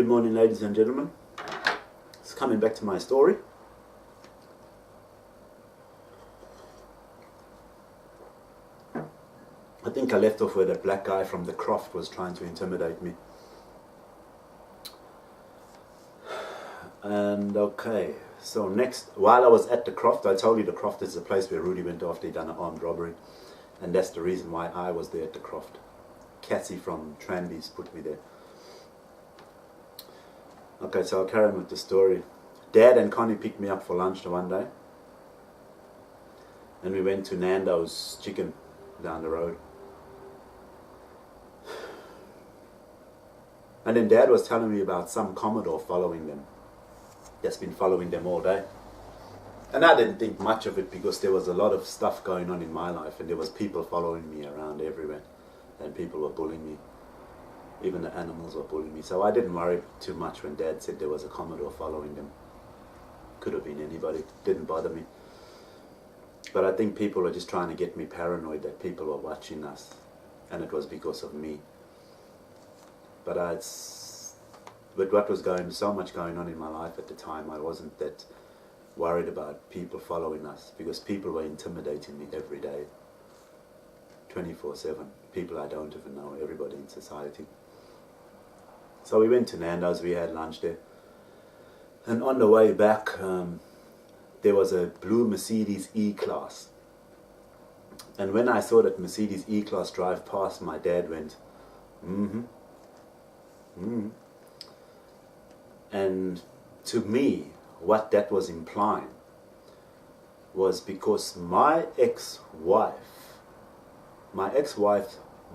Good morning, ladies and gentlemen. It's coming back to my story. I think I left off where that black guy from the croft was trying to intimidate me. And okay, so next, while I was at the croft, I told you the croft is the place where Rudy went after he'd done an armed robbery. And that's the reason why I was there at the croft. Cassie from Tranbys put me there. Okay, so I'll carry on with the story. Dad and Connie picked me up for lunch the one day. And we went to Nando's Chicken down the road. And then Dad was telling me about some Commodore following them. That's been following them all day. And I didn't think much of it because there was a lot of stuff going on in my life and there was people following me around everywhere. And people were bullying me. Even the animals were bullying me. So I didn't worry too much when Dad said there was a Commodore following them. Could have been anybody. Didn't bother me. But I think people were just trying to get me paranoid that people were watching us. And it was because of me. But with what was so much going on in my life at the time, I wasn't that worried about people following us. Because people were intimidating me every day. 24/7. People I don't even know. Everybody in society. So we went to Nando's, we had lunch there. And on the way back, there was a blue Mercedes E-Class. And when I saw that Mercedes E-Class drive past, my dad went, And to me, what that was implying was because my ex-wife's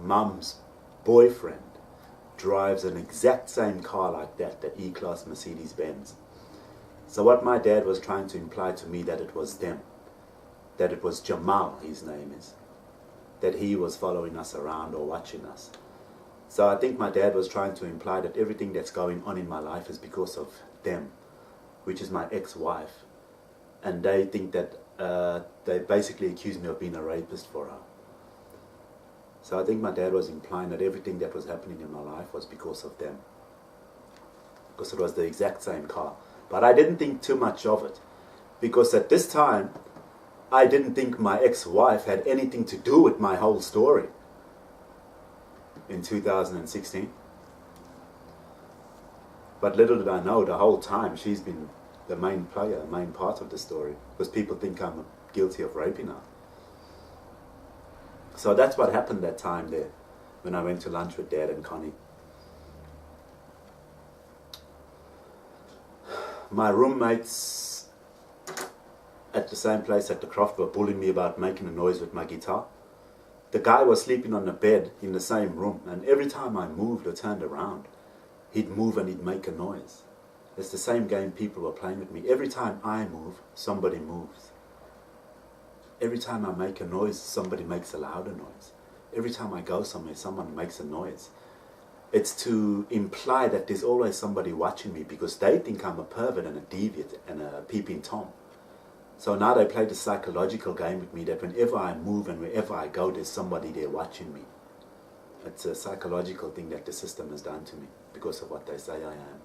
mum's boyfriend drives an exact same car like that E-Class Mercedes-Benz. So what my dad was trying to imply to me that it was them, that it was Jamal, his name is, that he was following us around or watching us. So I think my dad was trying to imply that everything that's going on in my life is because of them, which is my ex-wife. And they think that, they basically accuse me of being a rapist for her. So I think my dad was implying that everything that was happening in my life was because of them. Because it was the exact same car. But I didn't think too much of it. Because at this time, I didn't think my ex-wife had anything to do with my whole story. In 2016. But little did I know, the whole time she's been the main player, the main part of the story. Because people think I'm guilty of raping her. So that's what happened that time there, when I went to lunch with Dad and Connie. My roommates at the same place at the croft were bullying me about making a noise with my guitar. The guy was sleeping on the bed in the same room, and every time I moved or turned around, he'd move and he'd make a noise. It's the same game people were playing with me. Every time I move, somebody moves. Every time I make a noise, somebody makes a louder noise. Every time I go somewhere, someone makes a noise. It's to imply that there's always somebody watching me because they think I'm a pervert and a deviant and a peeping Tom. So now they play the psychological game with me that whenever I move and wherever I go, there's somebody there watching me. It's a psychological thing that the system has done to me because of what they say I am.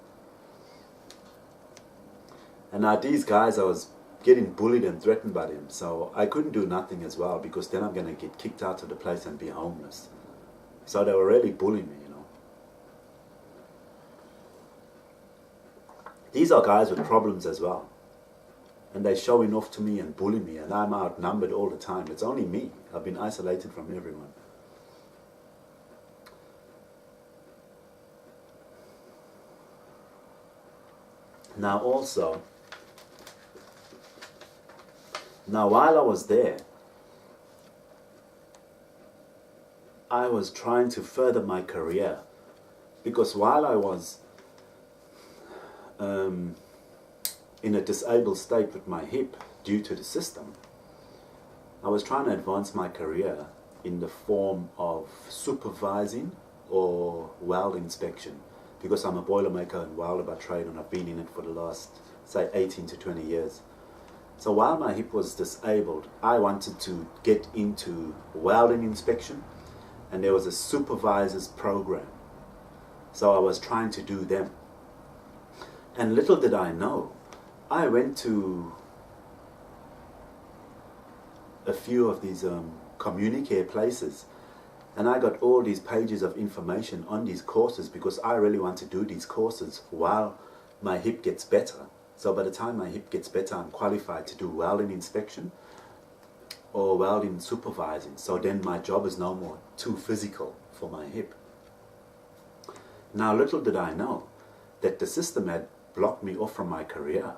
And now these guys, I was getting bullied and threatened by them, so I couldn't do nothing as well because then I'm going to get kicked out of the place and be homeless. So they were really bullying me, you know. These are guys with problems as well. And they're showing off to me and bullying me, and I'm outnumbered all the time. It's only me. I've been isolated from everyone. Now also, while I was there, I was trying to further my career. Because while I was in a disabled state with my hip due to the system, I was trying to advance my career in the form of supervising or weld inspection, because I'm a boilermaker and welder by trade and I've been in it for the last, say, 18 to 20 years. So while my hip was disabled, I wanted to get into welding inspection, and there was a supervisor's program. So I was trying to do them. And little did I know, I went to a few of these communique places, and I got all these pages of information on these courses because I really want to do these courses while my hip gets better. So by the time my hip gets better, I'm qualified to do welding inspection or welding supervising. So then my job is no more too physical for my hip. Now little did I know that the system had blocked me off from my career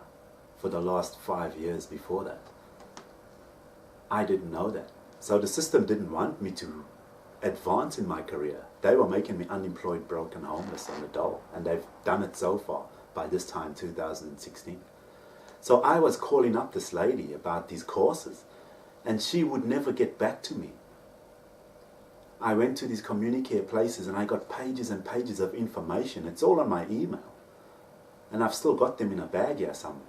for the last 5 years before that. I didn't know that. So the system didn't want me to advance in my career. They were making me unemployed, broke and homeless on the dole, and they've done it so far by this time, 2016. So I was calling up this lady about these courses, and she would never get back to me. I went to these communique places and I got pages and pages of information. It's all on my email, and I've still got them in a bag here somewhere.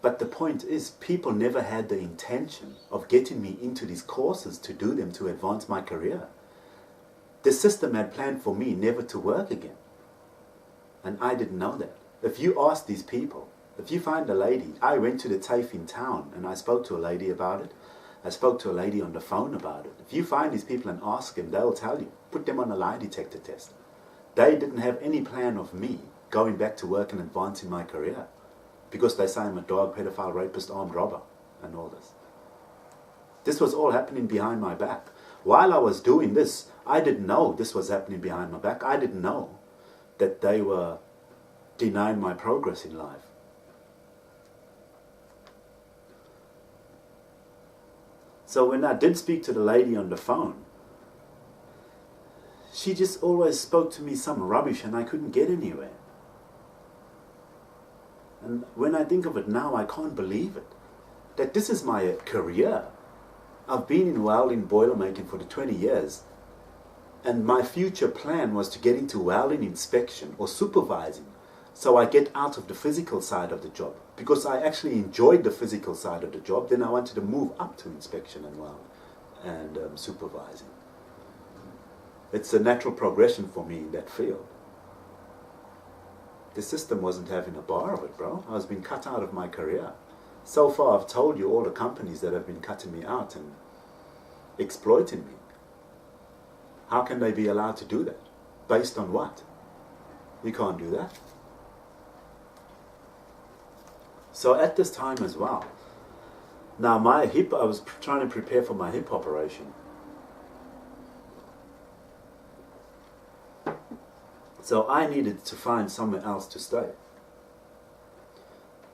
But the point is, people never had the intention of getting me into these courses to do them to advance my career. The system had planned for me never to work again. And I didn't know that. If you ask these people, if you find a lady, I went to the TAFE in town and I spoke to a lady about it. I spoke to a lady on the phone about it. If you find these people and ask them, they'll tell you. Put them on a lie detector test. They didn't have any plan of me going back to work and advancing my career, because they say I'm a dog, pedophile, rapist, armed robber, and all this. This was all happening behind my back. While I was doing this, I didn't know this was happening behind my back. I didn't know that they were denying my progress in life. So when I did speak to the lady on the phone, she just always spoke to me some rubbish and I couldn't get anywhere. And when I think of it now, I can't believe it. That this is my career. I've been in welding, boiler making for the 20 years. And my future plan was to get into welding inspection or supervising. So I get out of the physical side of the job. Because I actually enjoyed the physical side of the job, then I wanted to move up to inspection and weld and supervising. It's a natural progression for me in that field. The system wasn't having a bar of it, bro. I was being cut out of my career. So far, I've told you all the companies that have been cutting me out and exploiting me. How can they be allowed to do that? Based on what? You can't do that. So at this time as well, now my hip, I was trying to prepare for my hip operation. So I needed to find somewhere else to stay.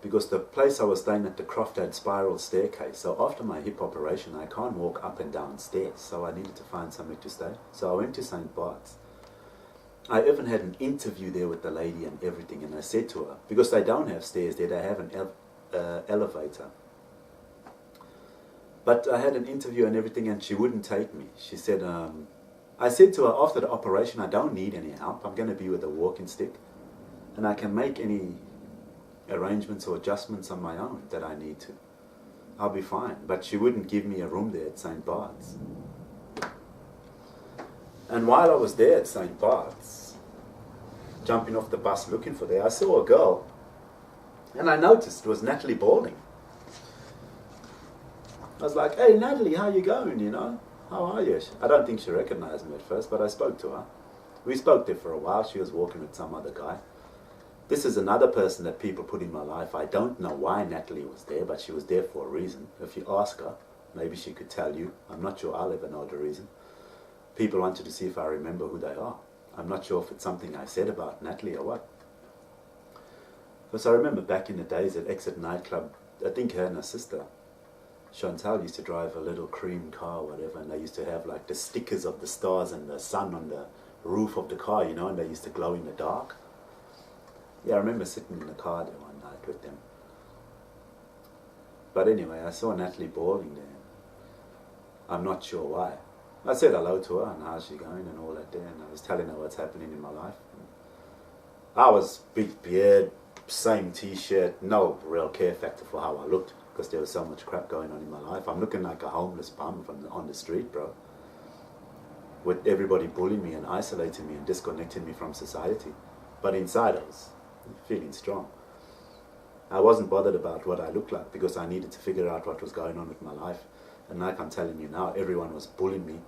Because the place I was staying at, the Croft, had spiral staircase. So after my hip operation, I can't walk up and down stairs. So I needed to find somewhere to stay. So I went to St Bart's. I even had an interview there with the lady and everything. And I said to her, because they don't have stairs there, they have an elevator. But I had an interview and everything, and she wouldn't take me. She said, I said to her, after the operation, I don't need any help. I'm going to be with a walking stick. And I can make any arrangements or adjustments on my own that I need to. I'll be fine. But she wouldn't give me a room there at St Bart's. And while I was there at St Bart's, jumping off the bus looking for there, I saw a girl. And I noticed it was NATALIE Balding. I was like, hey Natalie, how you going, you know? How are you? I don't think she recognized me at first, but I spoke to her. We spoke there for a while. She was walking with some other guy. This is another person that people put in my life. I don't know why Natalie was there, but she was there for a reason. If you ask her, maybe she could tell you. I'm not sure I'll ever know the reason. People wanted to see if I remember who they are. I'm not sure if it's something I said about Natalie or what. Because I remember back in the days at Exit nightclub, I think her and her sister, Chantal, used to drive a little cream car or whatever, and they used to have like the stickers of the stars and the sun on the roof of the car, you know, and they used to glow in the dark. Yeah, I remember sitting in the car there one night with them. But anyway, I saw NATALIE Balding there. I'm not sure why. I said hello to her and how's she going and all that there, and I was telling her what's happening in my life. I was big beard, same t-shirt, no real care factor for how I looked, because there was so much crap going on in my life. I'm looking like a homeless bum on the street, bro. With everybody bullying me and isolating me and disconnecting me from society. But inside I was feeling strong. I wasn't bothered about what I looked like because I needed to figure out what was going on with my life. And like I'm telling you now, everyone was bullying me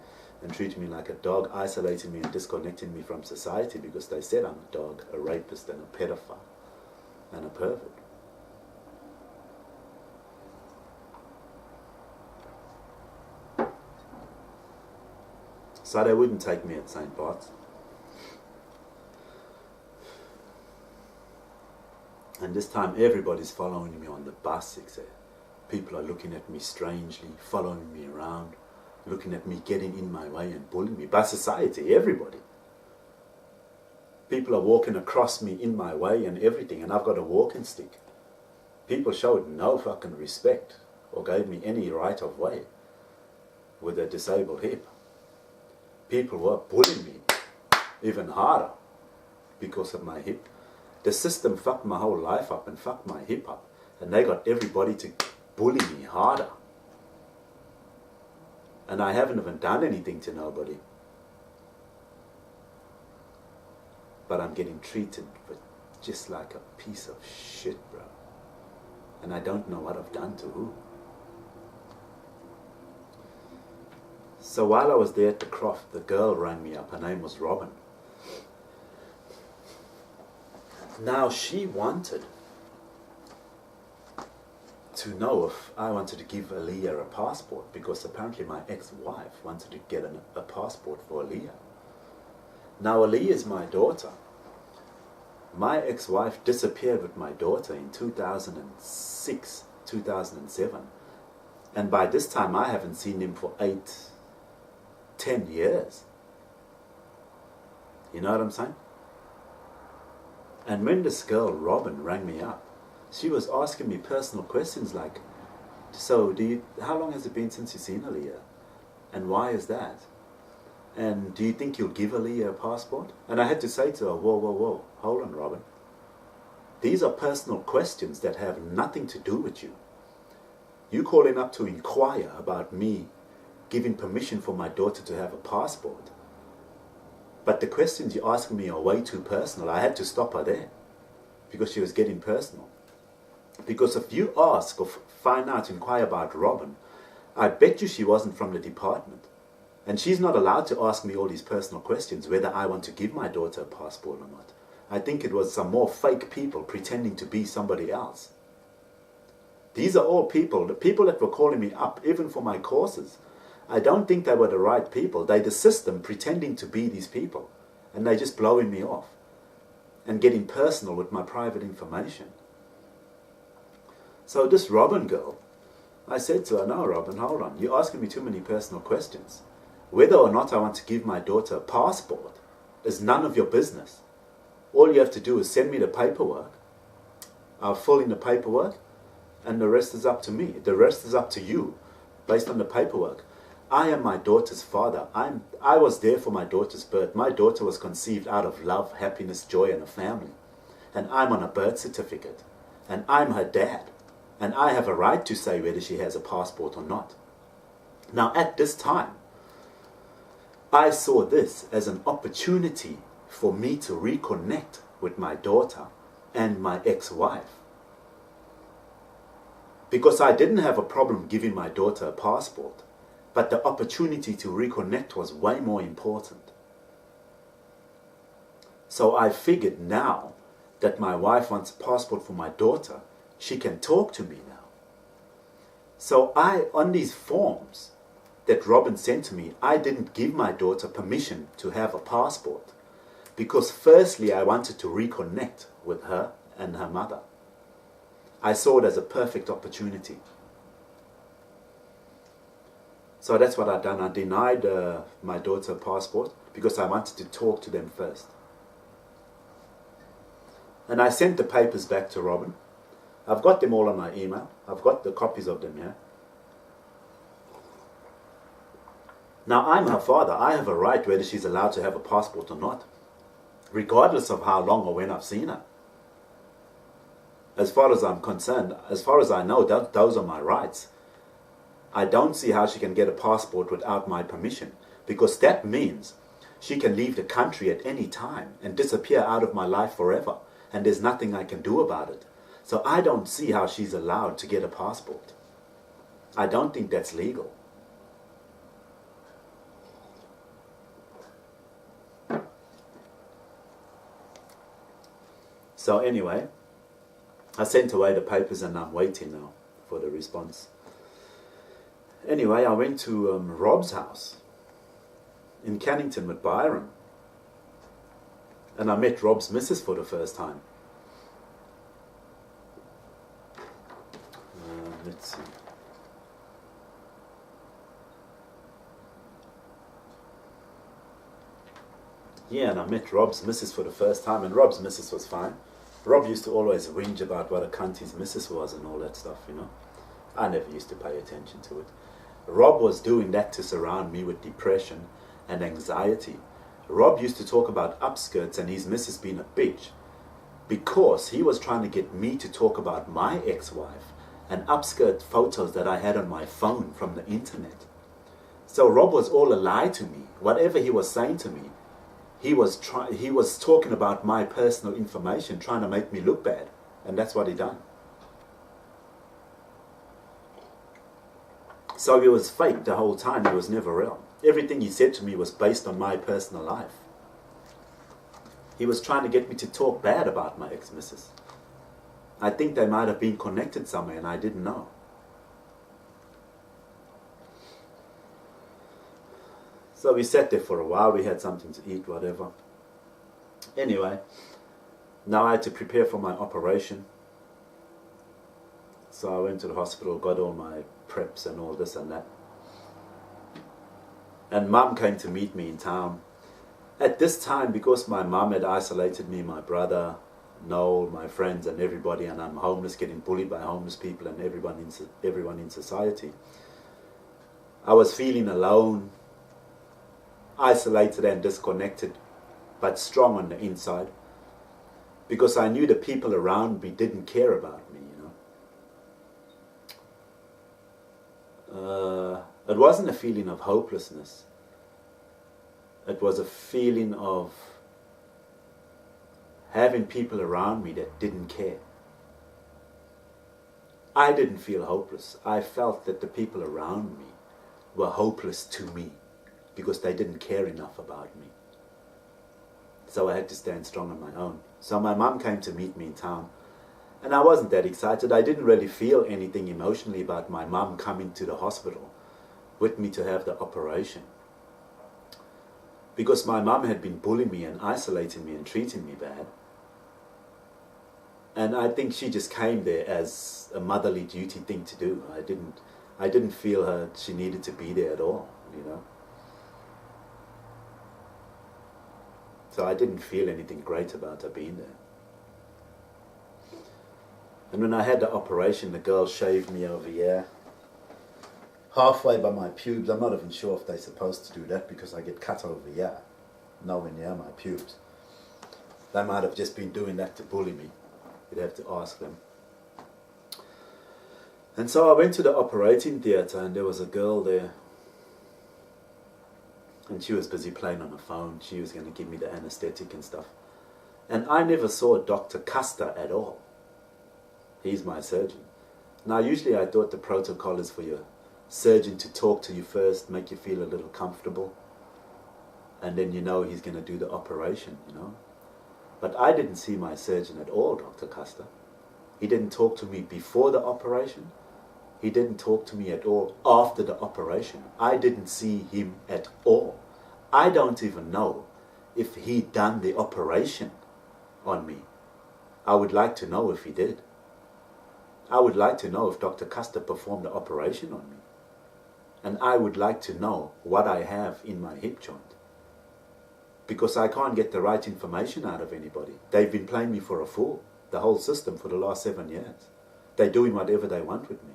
and treating me like a dog, isolating me and disconnecting me from society because they said I'm a dog, a rapist and a pedophile and a pervert. So they wouldn't take me at St Bart's. And this time everybody's following me on the bus, etc. People are looking at me strangely, following me around, looking at me, getting in my way and bullying me. By society, everybody. People are walking across me in my way and everything, and I've got a walking stick. People showed no fucking respect or gave me any right of way with a disabled hip. People were bullying me even harder because of my hip. The system fucked my whole life up and fucked my hip up, and they got everybody to bully me harder. And I haven't even done anything to nobody. But I'm getting treated just like a piece of shit, bro. And I don't know what I've done to who. So while I was there at the croft, the girl rang me up. Her name was Robin. Now she wanted to know if I wanted to give AALIYAH a passport, because apparently my ex-wife wanted to get a passport for AALIYAH. Now AALIYAH is my daughter. My ex-wife disappeared with my daughter in 2006, 2007. And by this time I haven't seen him for 10 years. You know what I'm saying? And when this girl, Robin, rang me up, she was asking me personal questions like, so how long has it been since you've seen AALIYAH? And why is that? And do you think you'll give AALIYAH a passport? And I had to say to her, whoa, whoa, whoa, hold on, Robin. These are personal questions that have nothing to do with you. You calling up to inquire about me giving permission for my daughter to have a passport. But the questions you're asking me are way too personal. I had to stop her there because she was getting personal. Because if you ask or find out, inquire about Robin, I bet you she wasn't from the department. And she's not allowed to ask me all these personal questions, whether I want to give my daughter a passport or not. I think it was some more fake people pretending to be somebody else. These are all people, the people that were calling me up, even for my courses. I don't think they were the right people. They're the system pretending to be these people. And they're just blowing me off and getting personal with my private information. So this Robin girl, I said to her, no Robin, hold on. You're asking me too many personal questions. Whether or not I want to give my daughter a passport is none of your business. All you have to do is send me the paperwork. I'll fill in the paperwork and the rest is up to me. The rest is up to you based on the paperwork. I am my daughter's father. I was there for my daughter's birth. My daughter was conceived out of love, happiness, joy, and a family. And I'm on a birth certificate. And I'm her dad. And I have a right to say whether she has a passport or not. Now at this time, I saw this as an opportunity for me to reconnect with my daughter and my ex-wife. Because I didn't have a problem giving my daughter a passport. But the opportunity to reconnect was way more important. So I figured now that my wife wants a passport for my daughter, she can talk to me now. So on these forms that Robin sent to me, I didn't give my daughter permission to have a passport. Because firstly, I wanted to reconnect with her and her mother. I saw it as a perfect opportunity. So that's what I've done. I denied my daughter a passport because I wanted to talk to them first. And I sent the papers back to Robin. I've got them all on my email. I've got the copies of them here. Now I'm her father. I have a right whether she's allowed to have a passport or not, regardless of how long or when I've seen her. As far as I'm concerned, as far as I know, those are my rights. I don't see how she can get a passport without my permission, because that means she can leave the country at any time and disappear out of my life forever. and there's nothing I can do about it. So I don't see how she's allowed to get a passport. I don't think that's legal. So anyway, I sent away the papers and I'm waiting now for the response. Anyway, I went to Rob's house in Cannington with Byron. And I met Rob's missus for the first time. Let's see. Yeah, and I met Rob's missus for the first time, and Rob's missus was fine. Rob used to always whinge about what a cunt his missus was and all that stuff, you know. I never used to pay attention to it. Rob was doing that to surround me with depression and anxiety. Rob used to talk about upskirts and his missus being a bitch because he was trying to get me to talk about my ex-wife and upskirt photos that I had on my phone from the internet. So Rob was all a lie to me. Whatever he was saying to me, he was talking about my personal information, trying to make me look bad. And that's what he done. So he was fake the whole time. He was never real. Everything he said to me was based on my personal life. He was trying to get me to talk bad about my ex-missus. I think they might have been connected somewhere and I didn't know. So we sat there for a while, we had something to eat, whatever. Anyway, now I had to prepare for my operation. So I went to the hospital, got all my preps and all this and that. And Mum came to meet me in town. At this time, because my mum had isolated me, my brother, Noel, my friends and everybody, and I'm homeless, getting bullied by homeless people and everyone in society, I was feeling alone, isolated and disconnected, but strong on the inside, because I knew the people around me didn't care about me, you know. It wasn't a feeling of hopelessness. It was a feeling of having people around me that didn't care. I didn't feel hopeless. I felt that the people around me were hopeless to me because they didn't care enough about me. So I had to stand strong on my own. So my mum came to meet me in town, and I wasn't that excited. I didn't really feel anything emotionally about my mum coming to the hospital with me to have the operation, because my mum had been bullying me and isolating me and treating me bad. And I think she just came there as a motherly duty thing to do. I didn't feel she needed to be there at all, you know. So I didn't feel anything great about her being there. And when I had the operation, the girl shaved me over here, halfway by my pubes. I'm not even sure if they're supposed to do that because I get cut over here, nowhere near my pubes. They might have just been doing that to bully me. You'd have to ask them. And so I went to the operating theatre and there was a girl there. And she was busy playing on her phone. She was going to give me the anesthetic and stuff. And I never saw Dr. KUSTER at all. He's my surgeon. Now usually I thought the protocol is for your surgeon to talk to you first, make you feel a little comfortable, and then you know he's going to do the operation, you know. But I didn't see my surgeon at all, Dr. KUSTER. He didn't talk to me before the operation. He didn't talk to me at all after the operation. I didn't see him at all. I don't even know if he done the operation on me. I would like to know if he did. I would like to know if Dr. KUSTER performed the operation on me. And I would like to know what I have in my hip joint. Because I can't get the right information out of anybody. They've been playing me for a fool, the whole system, for the last 7 years. They're doing whatever they want with me.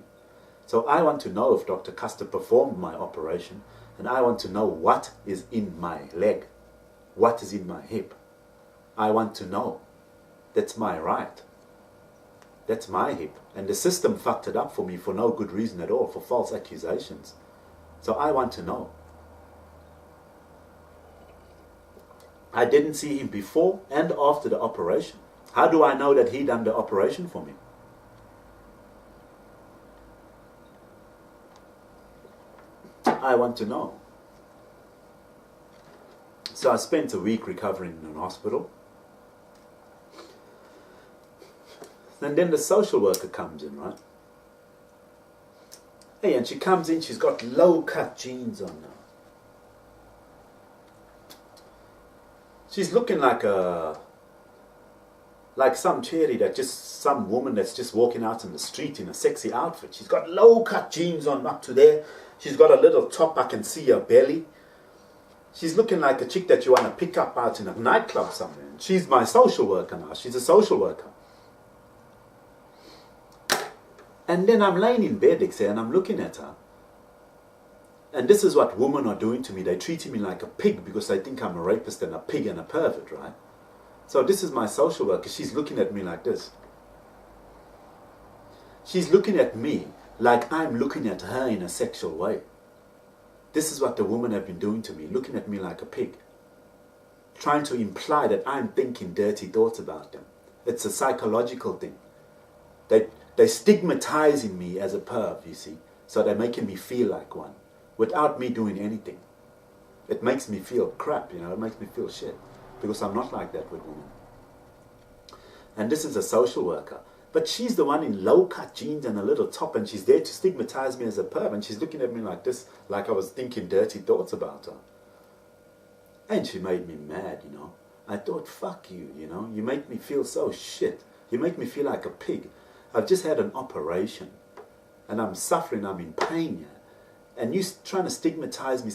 So I want to know if Dr. KUSTER performed my operation, and I want to know what is in my leg, what is in my hip. I want to know. That's my right. That's my hip. And the system fucked it up for me for no good reason at all, for false accusations. So I want to know. I didn't see him before and after the operation. How do I know that he done the operation for me? I want to know. So I spent a week recovering in an hospital. And then the social worker comes in, right? Hey, and she comes in, she's got low-cut jeans on now. She's looking like some cherry that just, some woman that's just walking out in the street in a sexy outfit. She's got low-cut jeans on up to there. She's got a little top, I can see her belly. She's looking like a chick that you want to pick up out in a nightclub somewhere. She's my social worker now. She's a social worker. And then I'm laying in bed, and I'm looking at her. And this is what women are doing to me. They're treating me like a pig because they think I'm a rapist and a pig and a pervert, right? So this is my social worker. She's looking at me like this. She's looking at me like I'm looking at her in a sexual way. This is what the women have been doing to me, looking at me like a pig. Trying to imply that I'm thinking dirty thoughts about them. It's a psychological thing. They're stigmatizing me as a perv, you see. So they're making me feel like one without me doing anything. It makes me feel crap, you know, it makes me feel shit. Because I'm not like that with women. And this is a social worker. But she's the one in low-cut jeans and a little top, and she's there to stigmatize me as a perv, and she's looking at me like this, like I was thinking dirty thoughts about her. And she made me mad, you know. I thought, fuck you, you know. You make me feel so shit. You make me feel like a pig. I've just had an operation, and I'm suffering, I'm in pain, yeah. And you trying to stigmatize me